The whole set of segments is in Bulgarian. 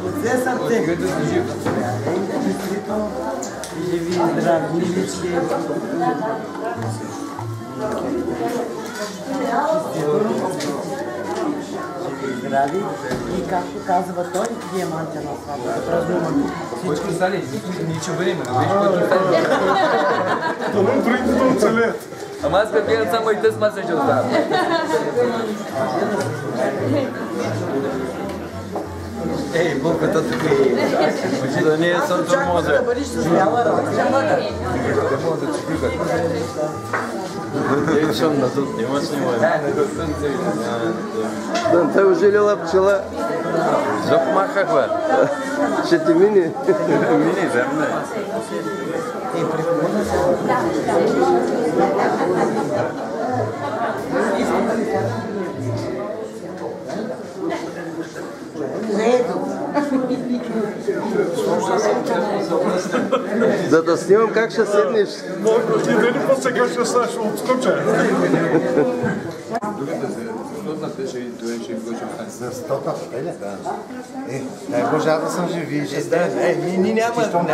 От все сърце. Живи, здрави, милички. Здрави и както казва той, диамантя на сватбата. Празнуваме. Който стане, ние ще бъдем, виж, който стане. Това другите да оцелеят. Ама аз като гледам само и тъс маса ще оставам. Ей, булката тук е. Да не е съм тормоза. Да бъдеш с бяла ръка. Да мога да чекикат. Ей, шум на тут, нема снимай. На слънце. Да, той ожилила пчела. Зоб махах, бе. Ще ти мине. Мине, верно е. Да снимам как ще седнеш. Ти дали после как ще сташ отскоча? За 100 папели? Дай Боже, аз да съм живи. Ние няма,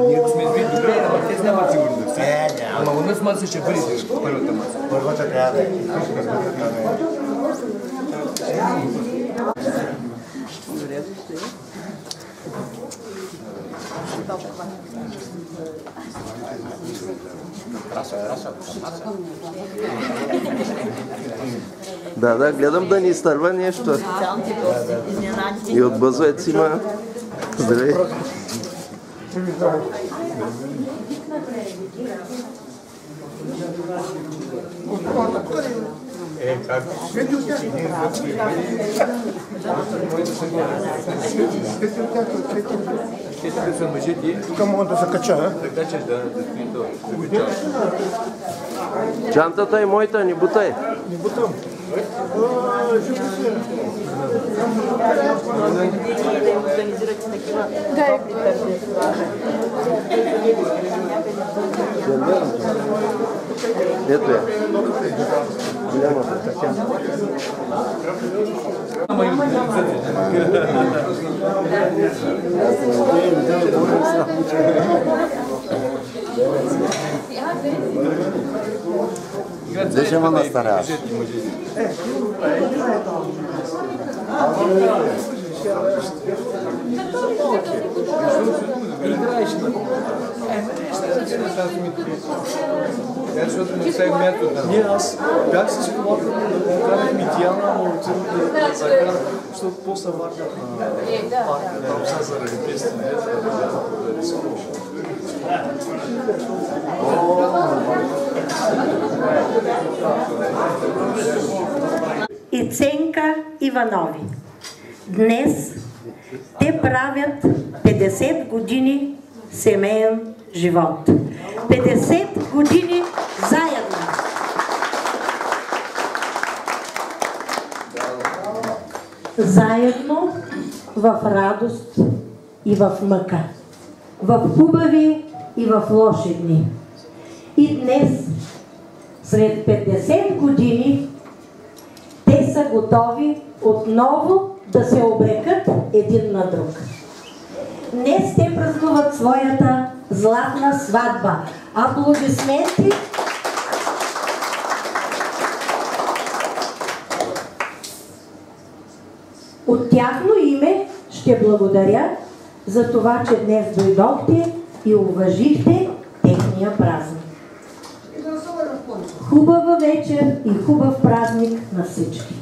ние го сме сбили добре, ама те нямат сигурност. Ама у нас маса ще бъде първата маса. Първата трябва да е. Да, гледам да ни изтърва нещо. И от бъзвец има. Здравей. Са мъжете, Тук мога да се кача, така че да стои това. Чантата е моята, не бутай. не бутам. Ето я. Голямата. Деше ма настаряваш. Не, аз бях с колата да карах Митияна, ама отидох да закарах, защото после върнах на парка. Там са заради 200 метра, да рискувам. И Ценка Иванови. Днес те правят 50 години семейен живот. 50 години заедно. Заедно в радост и в мъка. В хубави и в лоши дни. И днес, след 50 години, те са готови отново да се обрекат един на друг. Днес те празнуват своята златна сватба. Аплодисменти! От тяхно име ще благодаря за това, че днес дойдохте и уважихте техния празник. Хубава вечер и хубав празник на всички!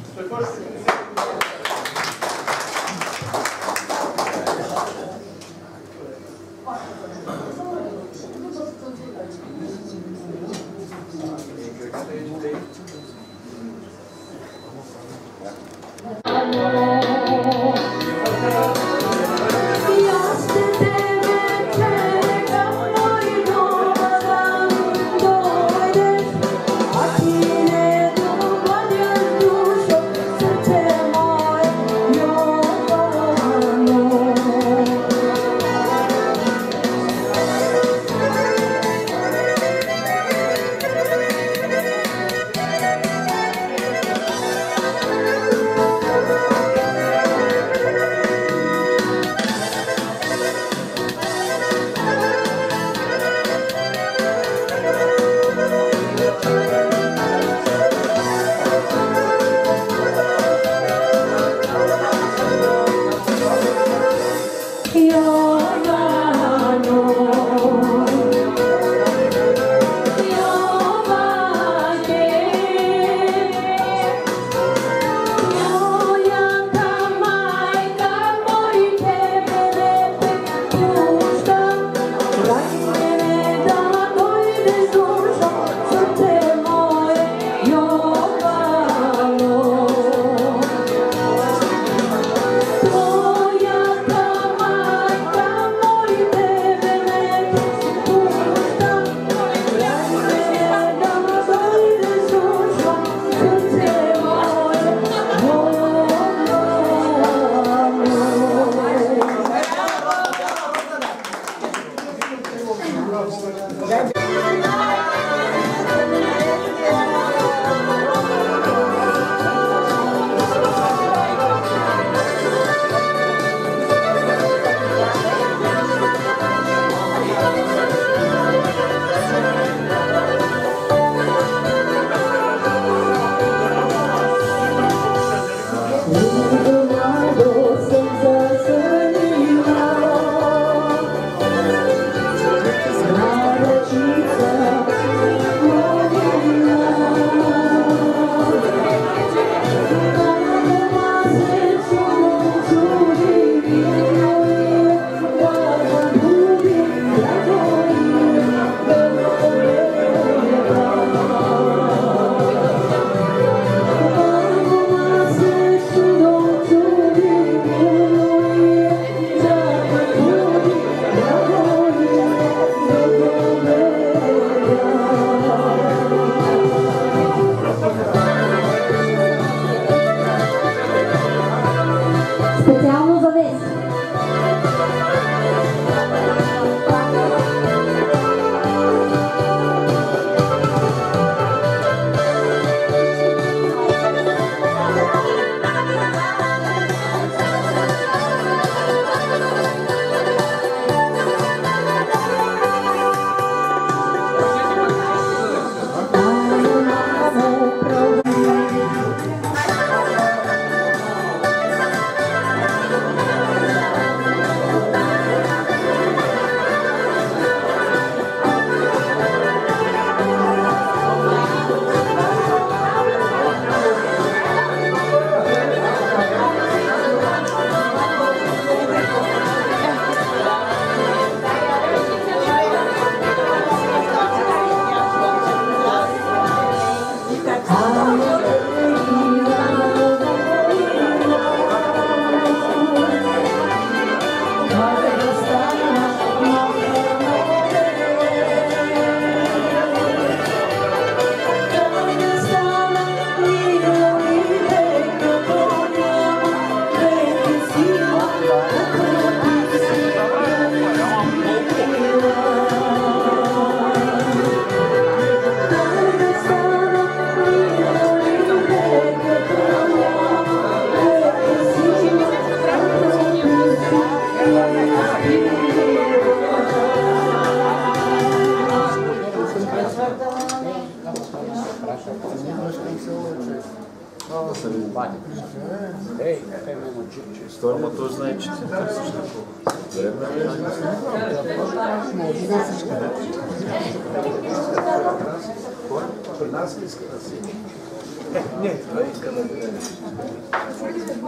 Специално за днес. Ама той знае, че ти търсиш такова. При нас ли иска да си? Не, това иска да не. Нека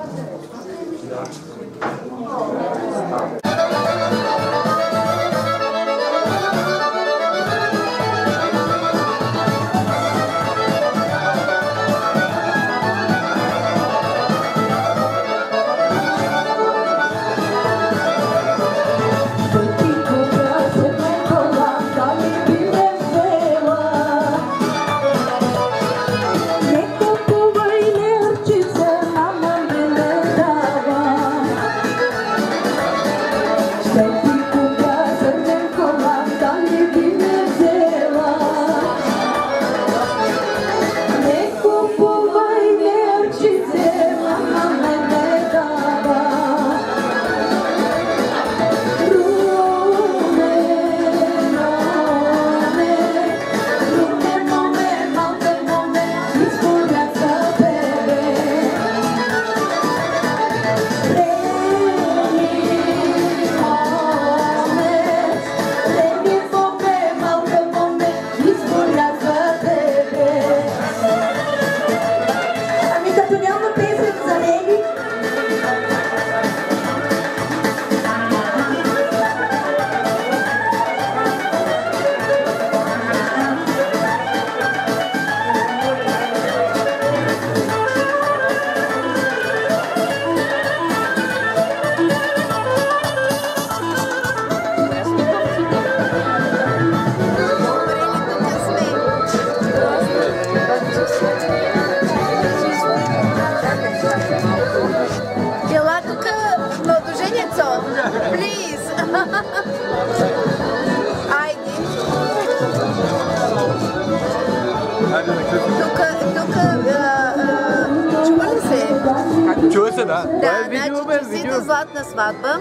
Чува се, да. Да, значи честита златна сватба.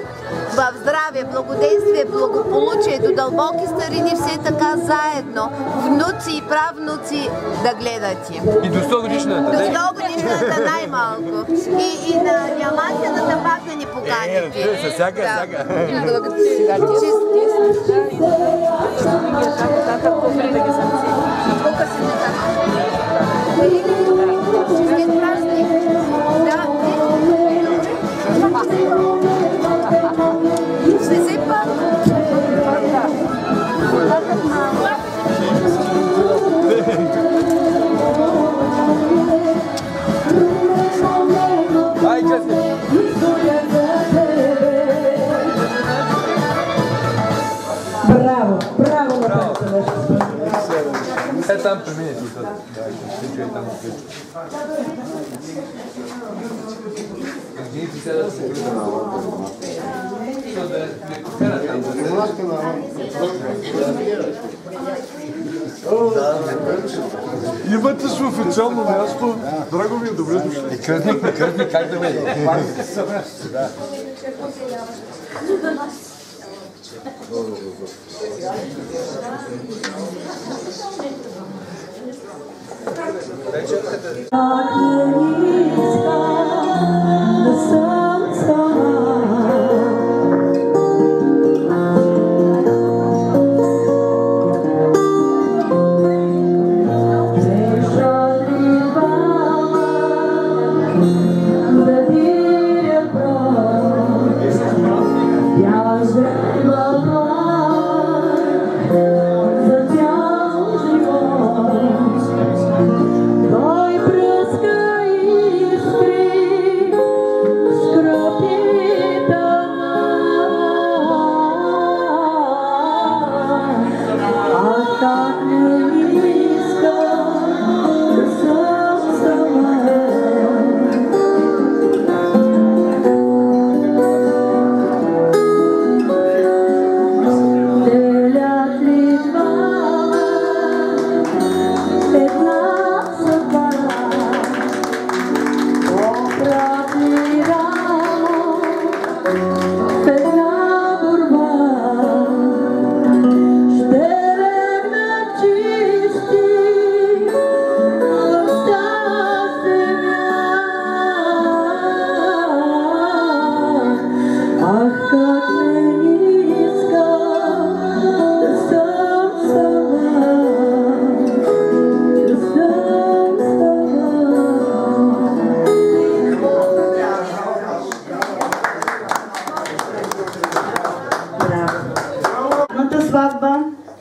В здраве, благоденствие, благополучие, до дълбоки старини, все така заедно. Внуци и правнуци да гледате. И до 100 годишната. До 100 годишната най-малко. И на диамантената пак да ни поканите. Всяка. Честит празник. Ще се пак. Ай, честни. Браво, браво на това. Е, там премине ти. Ще чуе там. Имате с официално място. Драго ми е, добре дошли. Кръстник, как да бъде?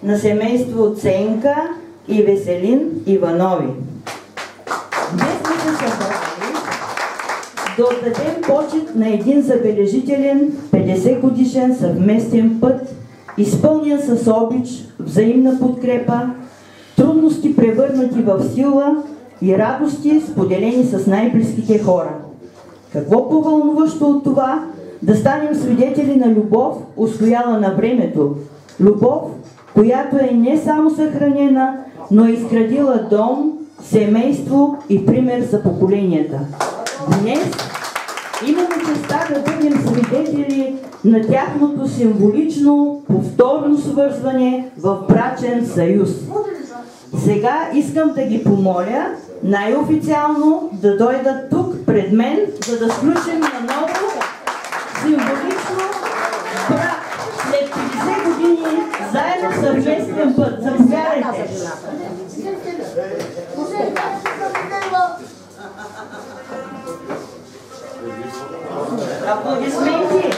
На семейство Ценка и Веселин Иванови. Днес сме се събрали да отдадем почет на един забележителен 50 годишен съвместен път, изпълнен с обич, взаимна подкрепа, трудности превърнати в сила и радости споделени с най-близките хора. Какво по-вълнуващо от това да станем свидетели на любов, устояла на времето, любов, която е не само съхранена, но е изградила дом, семейство и пример за поколенията. Днес имаме честта да бъдем свидетели на тяхното символично, повторно свързване в брачен съюз. Сега искам да ги помоля най-официално да дойдат тук пред мен, за да сключим наново символично брак. След 50 години заедно съвместен път. Заповядайте! Аплодисменти!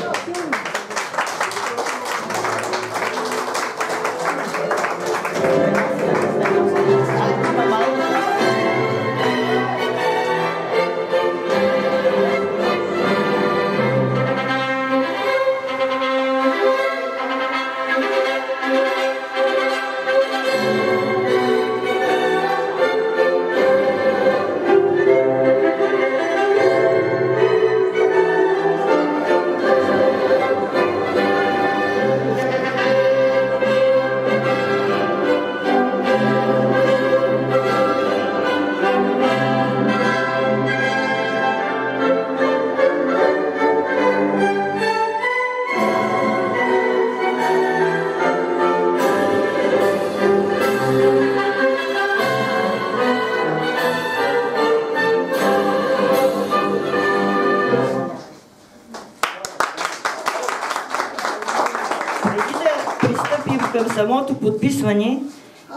подписване,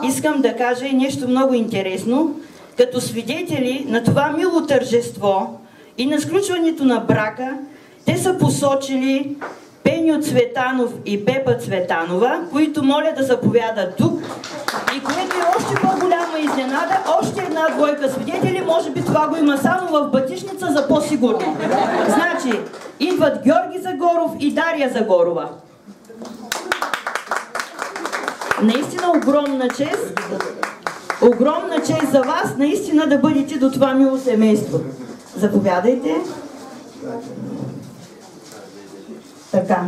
искам да кажа и нещо много интересно. Като свидетели на това мило тържество и на сключването на брака, те са посочили Пеньо Цветанов и Пепа Цветанова, които моля да заповядат тук. И което е още по-голяма изненада, още една двойка свидетели, може би това го има само в Батишница за по-сигурно. Значи, идват Георги Загоров и Дария Загорова. Наистина огромна чест за вас, наистина да бъдете до това мило семейство. Заповядайте. Така.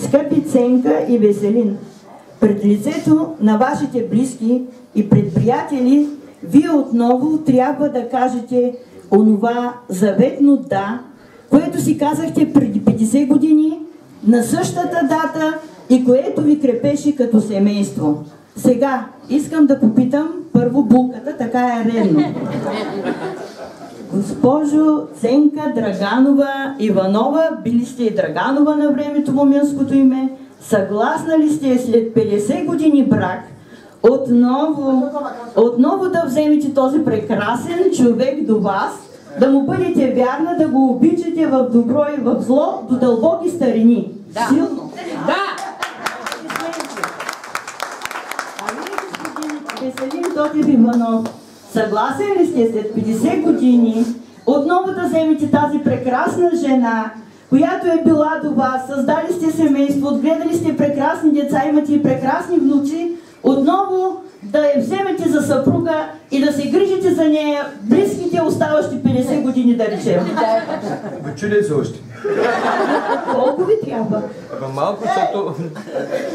Скъпи Ценка и Веселин, пред лицето на вашите близки и пред приятели, вие отново трябва да кажете онова заветно да, което си казахте преди 50 години, на същата дата и което ви крепеше като семейство. Сега искам да попитам първо булката, така е редно. Госпожо Ценка Драганова Иванова, били сте и Драганова на времето моминското име, съгласна ли сте след 50 години брак отново да вземете този прекрасен човек до вас, да му бъдете вярна, да го обичате в добро и в зло до дълбоки старини? Да. Силно? Да! Веселин Тотев Иванов, съгласен ли сте след 50 години отново да вземете тази прекрасна жена, която е била до вас, създали сте семейство, отгледали сте прекрасни деца, имате и прекрасни внуци, отново да я вземете за съпруга и да се грижите за нея близките оставащи 50 години, да речем? Го чули се още. Колко ви трябва? Малко, защото...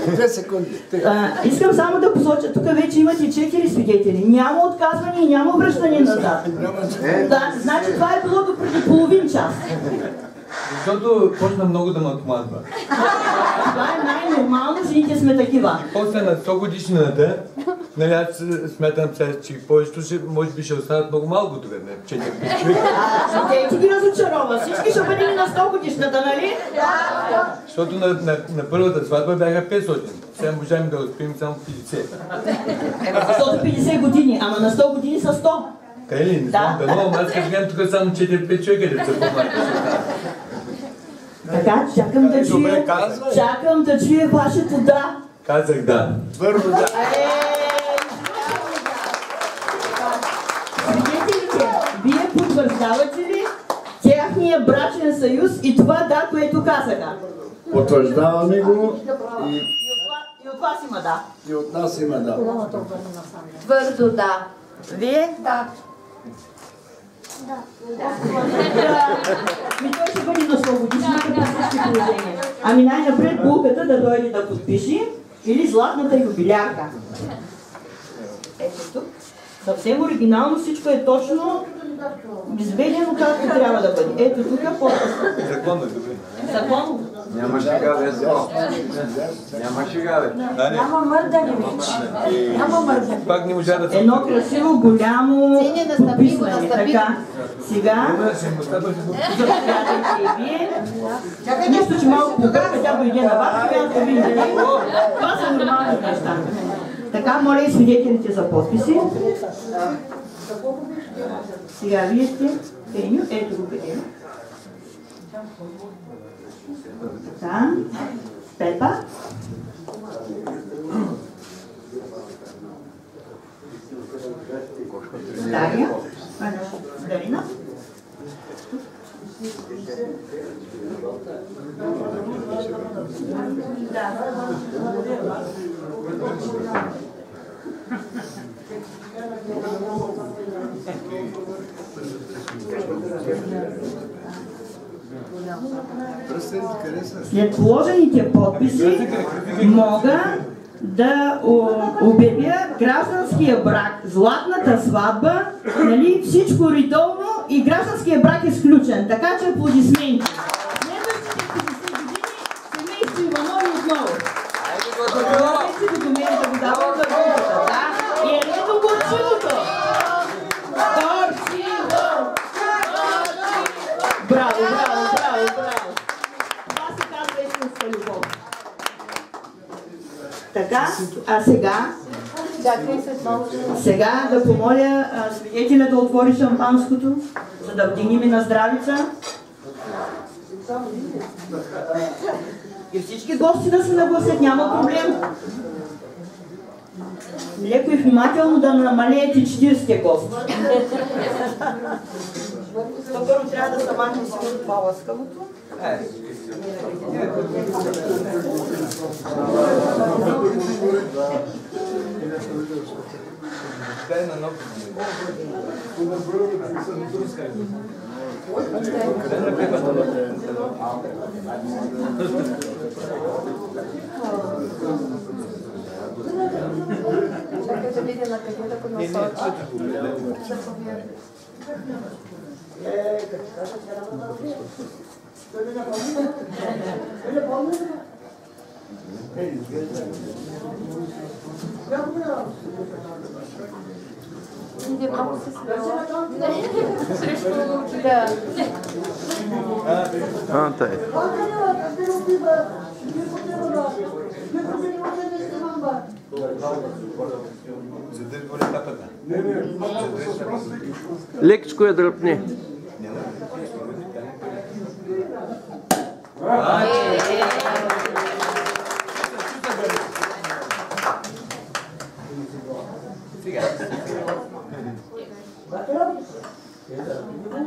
2 секунди. Искам само да посоча, тук вече имате 4 свидетели. Няма отказване и няма връщане назад. Да, значи това е било до преди половин час. Защото почна много да ме отмазва. Това е най-нормално, жените сме такива. После на 100 годишнината, нали аз смятам сега, че повечето може би ще останат много малко тук, не 4-5 човека. Ти ги разочарова, всички ще бъдем на 100 годишната, нали? Да. Защото на първата сватба бяха 500, сега можем да успеем само 50. Защото 50 години, ама на 100 години са 100. Къде ли? Не знам, да, но аз като гледам тук само 4-5 човека да се помагат. Така, чакам да чуя вашето да. Казах да. Първо да. Свидетелите, вие потвърждавате ли тяхния брачен съюз и това да, което казаха? Потвърждаваме го и от вас има да. И от нас има да. Твърдо да. Вие? Да. Той ще бъде на 100 годишната по всички положения. Ами най-напред булката да дойде да подпише или златната юбилярка. Ето тук. Съвсем оригинално, всичко е точно изведено както трябва да бъде. Ето тук подписа. Законно, добре. Законно. Няма шега, Весело. Няма шега, бе. Няма мърдане вече. Няма мърдане. Пак не можа да се... Едно красиво, голямо подписване. Така, сега... Заповядайте и вие. Нищо, че малко побърка, тя дойде на вас, сега да видите. Това са нормални неща. Така, моля и свидетелите за подписи. Сега вие сте Пеню, ето го Пеню. Така, Пепа. Дария. Дарина. След положените подписи мога да обявя гражданския брак, златната сватба, нали, всичко редовно и гражданския брак е сключен. Така че аплодисменти. Следващите 50 години семейство Иванови отново. Вече документа го давам за групата, да? И е ето горчивото. Горчиво! Браво, браво, браво, браво. Това се казва истинска любов. Така, А сега да помоля свидетеля да отвори шампанското, за да вдигнем на здравица. И всички гости да се нагласят, няма проблем. Леко и внимателно да намалеете 40 гости. Първо трябва да се махне сигурно това лъскавото. Чакай да видя на къде да го насоча. Иде много се смела. Срещу да. Тъй. Лекичко я дръпни.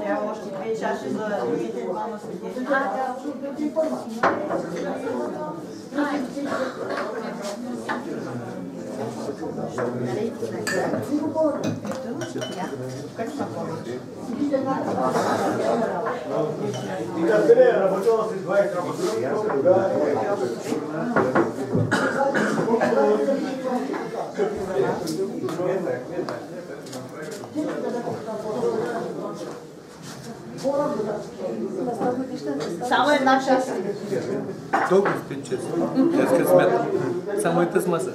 Трябва още 2 чаши за другите двама свидетели. Само една чаша. Толкова спи често. Аз като смятам, само и тъс маса.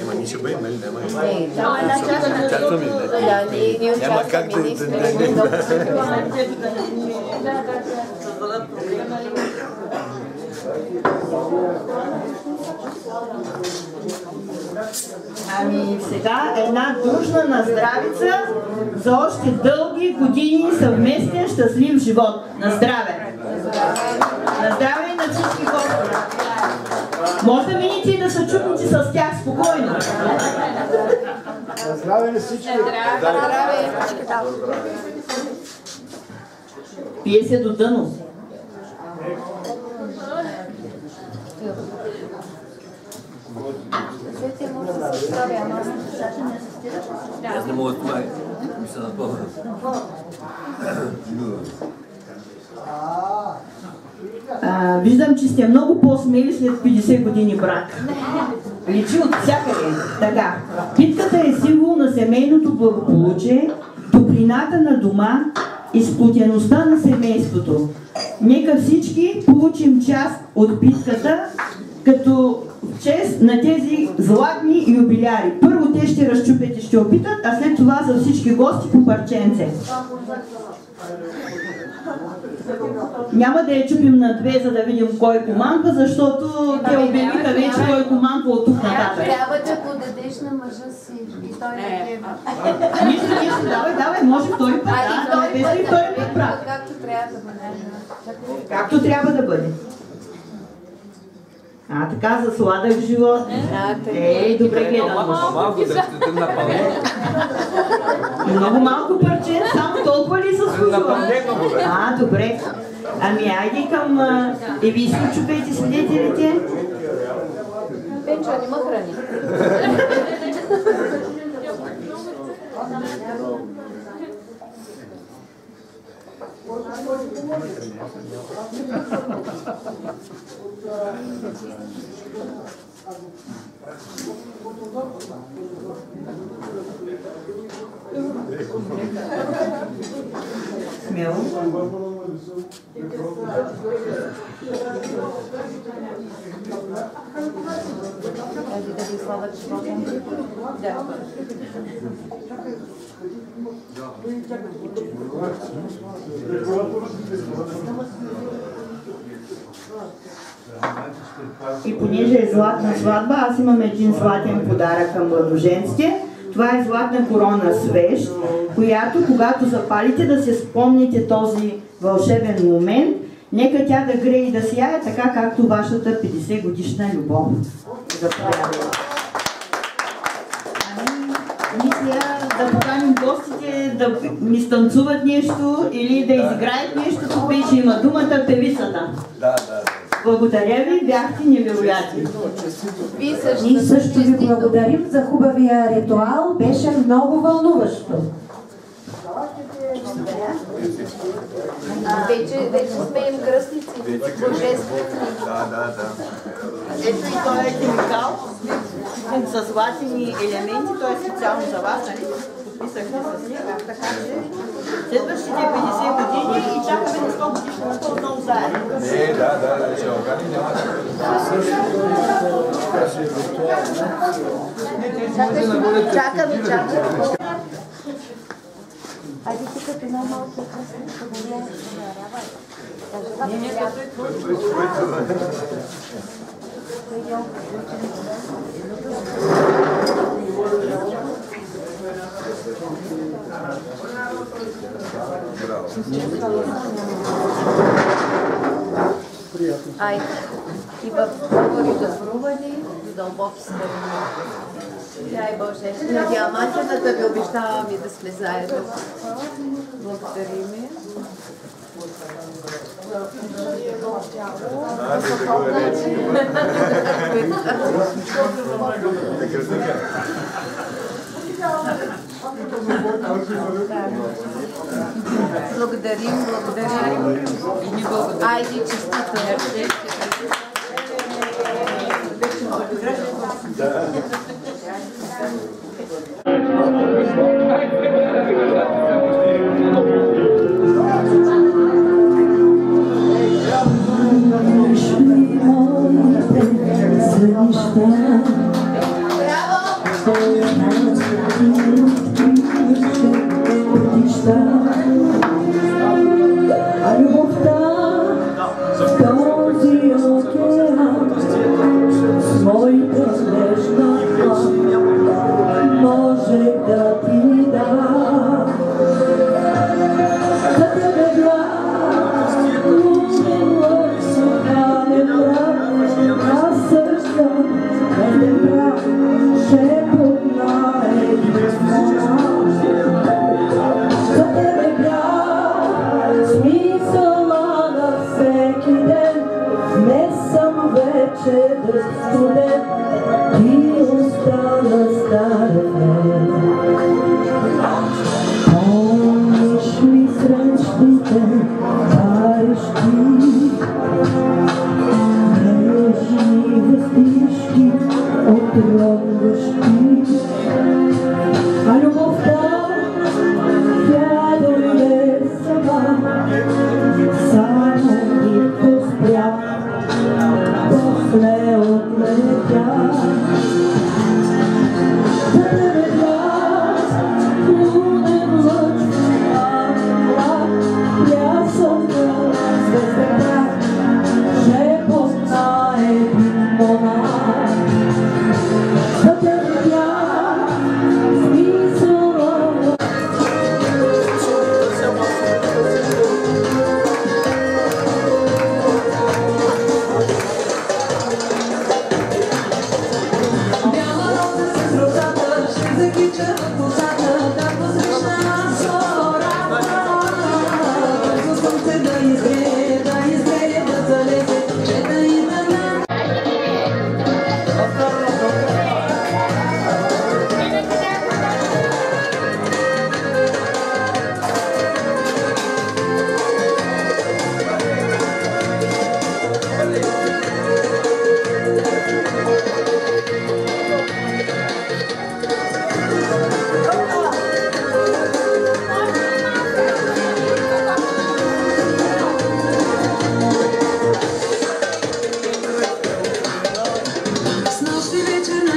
Ема ние ще бъдем, нали? Само една чаша. Чакваме, ние няма как да Ами сега една дружна наздравица за още дълги години съвместен щастлив живот. На здраве! На здраве и на всички гости! Може да минете и да се чупните с тях спокойно. На здраве на всички! Здраве! Пие се до дъно. Аз не мога да това ми се напълна. Виждам, че сте много по-смели след 50 години брак. Личи от всякъде. Така, питката е символ на семейното благополучие, топлината на дома и сплотеността на семейството. Нека всички получим част от битката, като в чест на тези златни юбиляри. Първо те ще разчупят и ще опитат, а след това за всички гости по парченце. Няма да я чупим на две, за да видим кой командва, защото те обявиха вече кой командва от тук нататък. Трябва да го дадеш на мъжа си и той не е. Нищо, давай, може втори път. Втори път прав. Както трябва да бъде. Както трябва да бъде. Така, за сладък живот. Добре гледам. Много малко парче, само толкова ли се служва? Добре. Ами, айде към Евийско, чупете свидетелите. Пенчо, не ме храни. Смело. Да ви слава, че да. И понеже е златна сватба, аз имам един златен подарък към младоженците. Това е златна корона свещ, която когато запалите да се спомните този вълшебен момент, нека тя да грее и да сияе, така както вашата 50 годишна любов. Заповядайте. Ние сега да поканим гостите да ни станцуват нещо или да изиграят нещо. Тук вече има думата певицата. Благодаря ви, бяхте невероятни. Ние също ви благодарим за хубавия ритуал. Беше много вълнуващо. Вече смеем кръстници, божествени. Ето и той е химикал с златени елементи, той е специално за вас, нали? Подписахте с него, така че следващите 50 години и чакаме на 100 годишната отново заедно. Ще огани няма. Чакаме. Айде ти като най-малкият кръстник, Айде. И в говори добрувани, дълбоки старини. Дай Боже, на диамантената ви обещавам и да сме заедно. Благодарим ви. Благодарим. Айди, честито.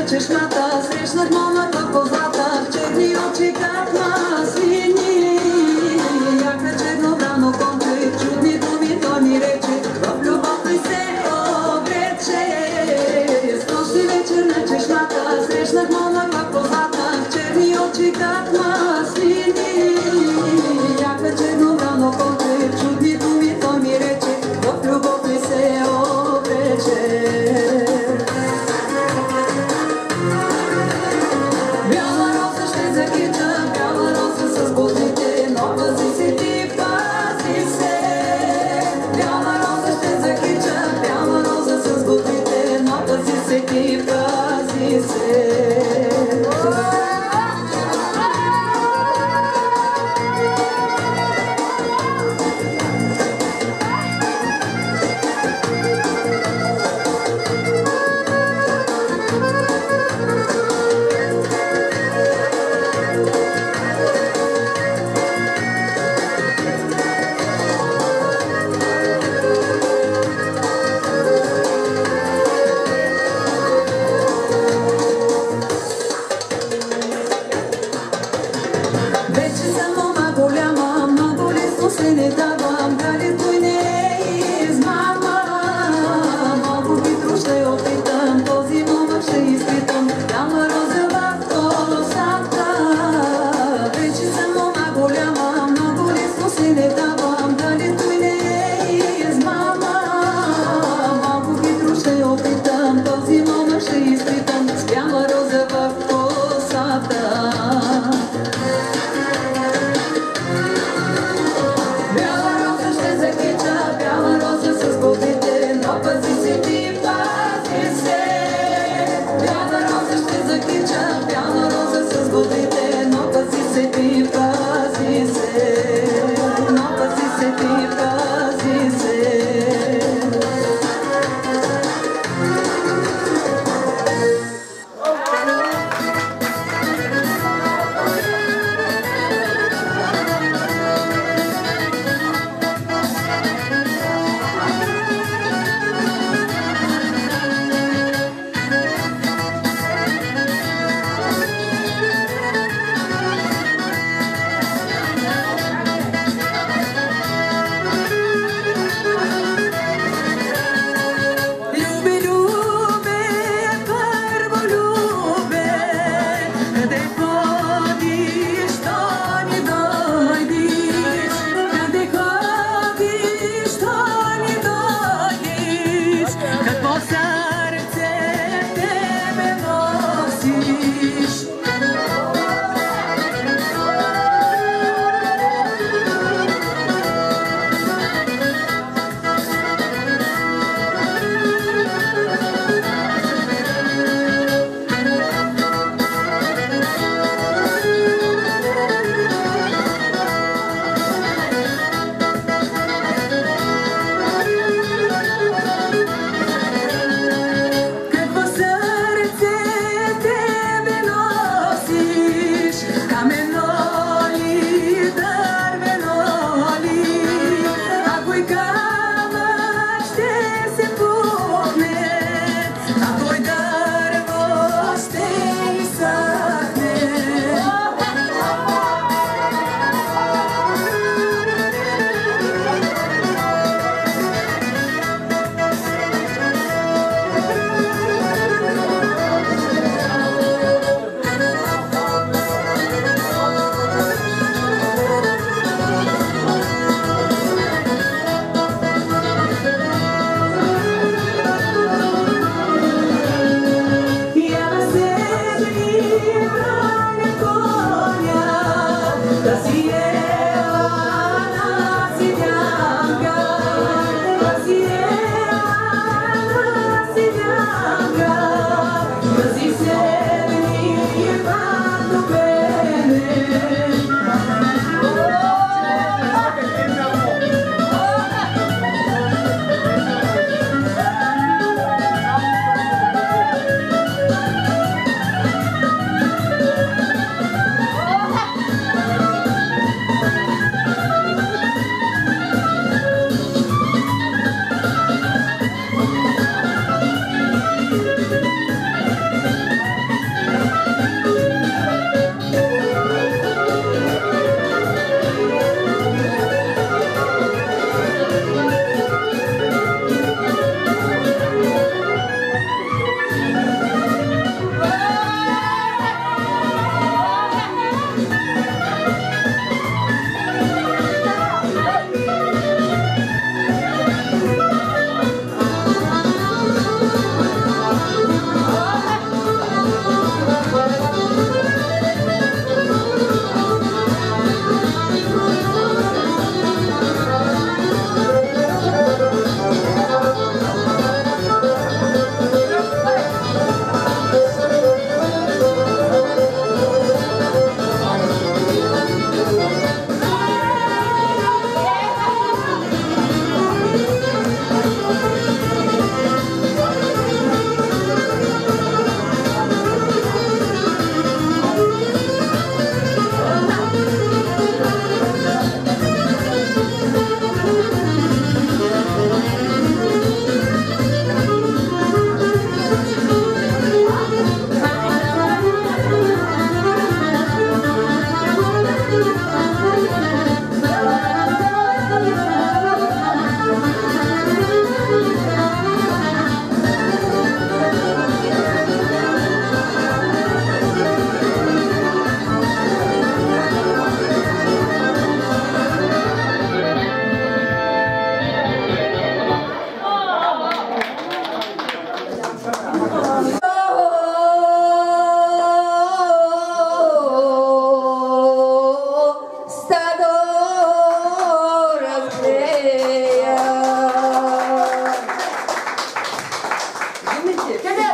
чешмата, срещнах момата позната, в черни очи как маслини. Як на черно брано конче, чудни думи той ми рече, в любов при се срещнах момък позната, черни очи как маслини. Бяха черно-бяло колче, чудни думи той ми рече, в любов ми се обрече. Бяла роза ще закича, бяла роза с бузите, но пази се ти, пази се. Бяла роза ще закича, бяла роза с бузите, но пази се ти, пази се.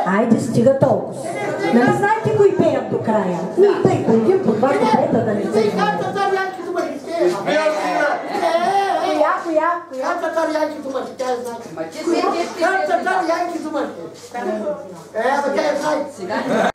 Айде, стига толкова. Нали знаете кои пеят до края? Тъй, ходим по два куплета да не се знае. Коя татар Янки думаш, тя е знае. Коя татар Янки думаш? Ама тя е знае.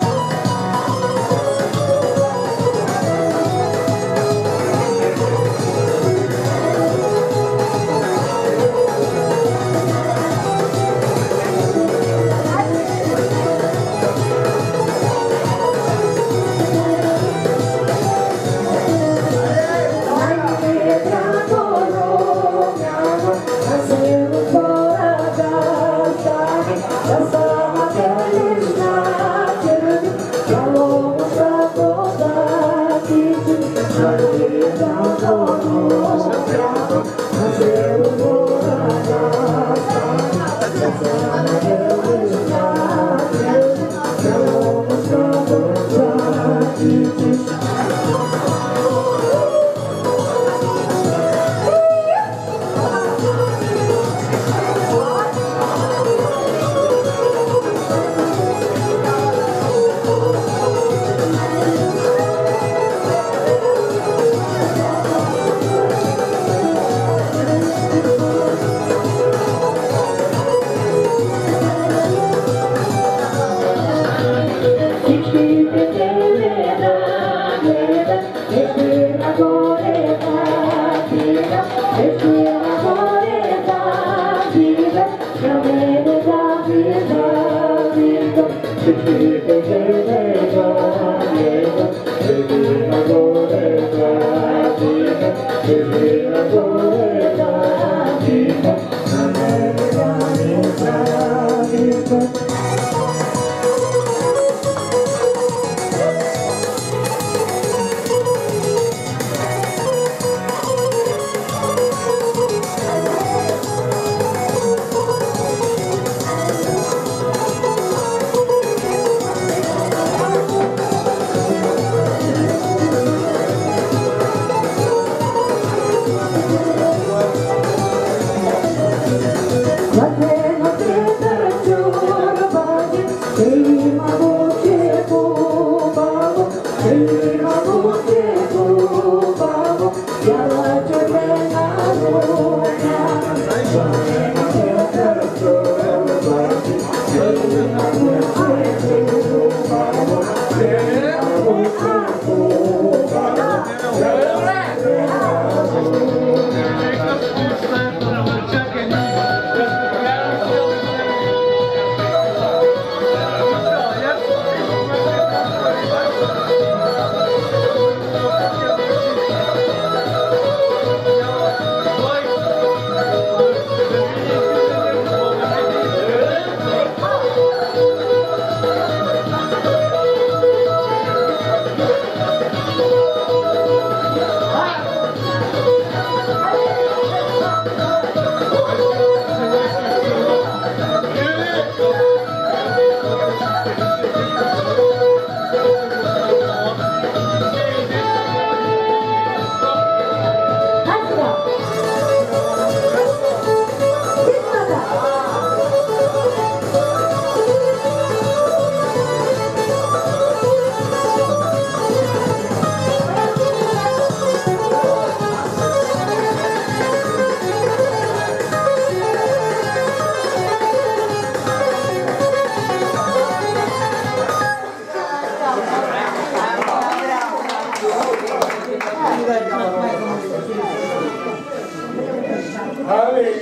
Allez,